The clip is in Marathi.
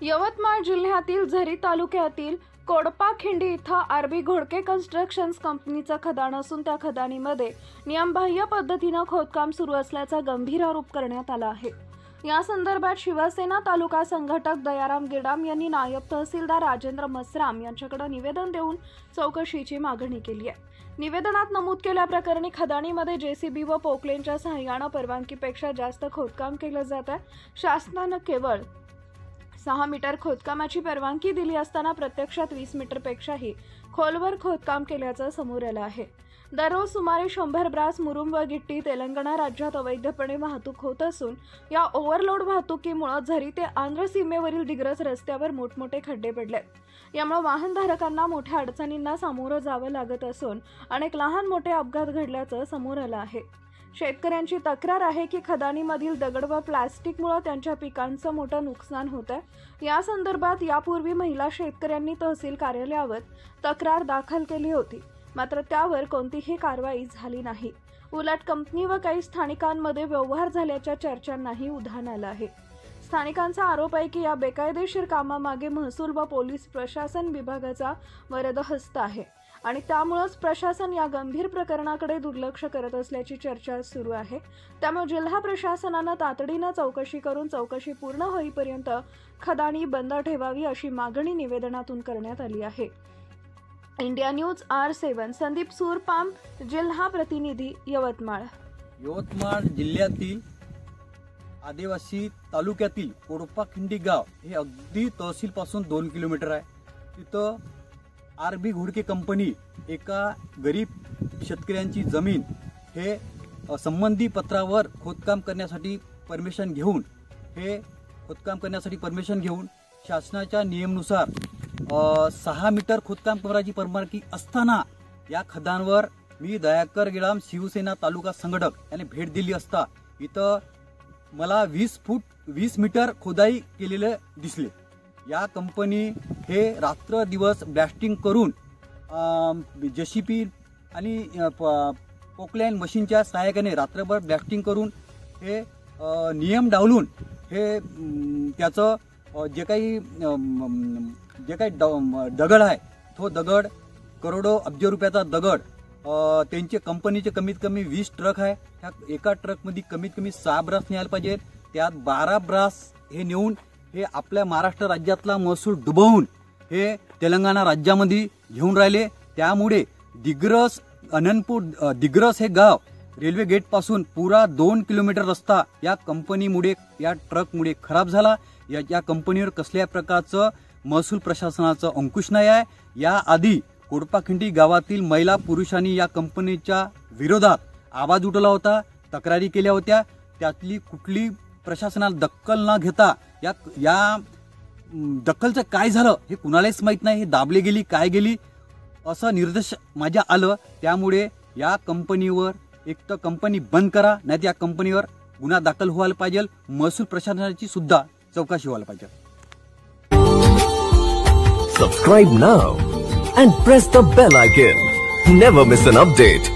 यवतमाळ जिल्ह्यातील झरी तालुक्यातील कोडपाखिंडी इथं आरबी घोडके कन्स्ट्रक्शन्स कंपनीचं खदान असून त्या खदानीमध्ये नियमबाह्य पद्धतीनं खोदकाम सुरू असल्याचा गंभीर आरोप करण्यात आला आहे। या संदर्भात शिवसेना तालुका संघटक दयाराम गेडाम यांनी नायब तहसीलदार राजेंद्र मसराम यांच्याकडे निवेदन देऊन चौकशीची मागणी केली आहे। निवेदनात नमूद केल्याप्रकरणी खदानीमध्ये जेसीबी व पोकलेनच्या सहाय्याने परवानगीपेक्षा जास्त खोदकाम केलं जात आहे। शासनाने केवळ 6 मीटर खोदकामाची परवानगी दिली असताना प्रत्यक्षात 20 मीटरपेक्षाही खोलवर खोदकाम केल्याचं समोर आलं आहे। दररोज सुमारे 100 ब्रास मुरुम व गिट्टी तेलंगणा राज्यात अवैधपणे वाहतूक होत असून या ओव्हरलोड वाहतुकीमुळे झरी ते आंध्र सीमेवरील दिग्रस रस्त्यावर मोठमोठे खड्डे पडलेत। यामुळे वाहनधारकांना मोठ्या अडचणींना सामोरं जावं लागत असून अनेक लहान मोठे अपघात घडल्याचं समोर आलं आहे। शेतकऱ्यांची तक्रार आहे की खदानीमधील दगड व प्लास्टिकमुळे त्यांच्या पिकांचं मोठं नुकसान होत आहे। या संदर्भात यापूर्वी महिला शेतकऱ्यांनी तहसील कार्यालयावर तक्रार दाखल केली होती, मात्र त्यावर कोणतीही कारवाई झाली नाही। उलट कंपनी व काही स्थानिकांमध्ये व्यवहार झाल्याच्या चर्चांनाही उधाण आलं आहे। स्थानिकांचा आरोप आहे की या बेकायदेशीर कामामागे महसूल व पोलीस प्रशासन विभागाचा वरदहस्त आहे आणि त्यामुळेच प्रशासन या गंभीर प्रकरणाकडे दुर्लक्ष करत असल्याची चर्चा सुरू आहे। त्यामुळे जिल्हा प्रशासनाने तातडीने चौकशी करून चौकशी पूर्ण होईपर्यंत खदानी बंद ठेवावी अशी मागणी निवेदनातून करण्यात आली आहे। इंडिया न्यूज R7 संदीप सूरपाम, जिल्हा प्रतिनिधी, यवतमाळ। यवतमाळ जिल्ह्यातील आदिवासी तालुक्यातील कोडपाखिंडी गाव हे अगदी तहसील पासून 2 किलोमीटर आहे। तिथं आरबी घोडके कंपनी एका गरीब शेतकऱ्यांची जमीन हे संबंधी पत्रावर खोदकाम करण्यासाठी परमिशन घेऊन शासनाच्या नियमानुसार 6 मीटर खोदकाम करायची परवानगी असताना या खदानवर मी दयाकर गेडाम शिवसेना तालुका संघटक याने भेट दिली असता इथं मला 20 मीटर खोदाई केलेले दिसले। या कंपनी हे रात्र दिवस ब्लास्टिंग करून जेसीबी आणि पोकलाइन मशीनच्या सहाय्याने रात्रभर ब्लास्टिंग करून हे नियम डावलून हे त्याचं जे काही दगड आहे तो दगड करोडो अब्ज रुपयाचा दगड त्यांचे कंपनीचे कमीत कमी 20 ट्रक आहे। ह्या एका ट्रकमध्ये कमीत कमी 6 ब्रास न्यायला पाहिजे, त्यात 12 ब्रास हे नेऊन हे आपल्या महाराष्ट्र राज्यातला महसूल डुबवून हे तेलंगणा राज्यामध्ये घेऊन राहिले। त्यामुळे दिग्रस हे गाव रेल्वे गेट पासून पुरा 2 किलोमीटर रस्ता या कंपनीमुळे या ट्रकमुळे खराब झाला। या कंपनीवर कसल्या प्रकारचं महसूल प्रशासनाचं अंकुश नाही आहे। या आधी कोडपाखिंडी गावातील महिला पुरुषांनी या कंपनीच्या विरोधात आवाज उठवला होता, तक्रारी केल्या होत्या। त्यातली कुठली प्रशासनाला दखल न घेता या दखलचं काय झालं हे कुणालाच माहित नाही। हे दाबले गेली काय गेली असं निर्देश माझ्या आलं। त्यामुळे या कंपनीवर एक तर कंपनी बंद करा, नाही या कंपनीवर गुन्हा दाखल व्हायला पाहिजे। महसूल प्रशासनाची सुद्धा चौकशी व्हायला पाहिजे। Subscribe now and press the bell icon. Never miss an update.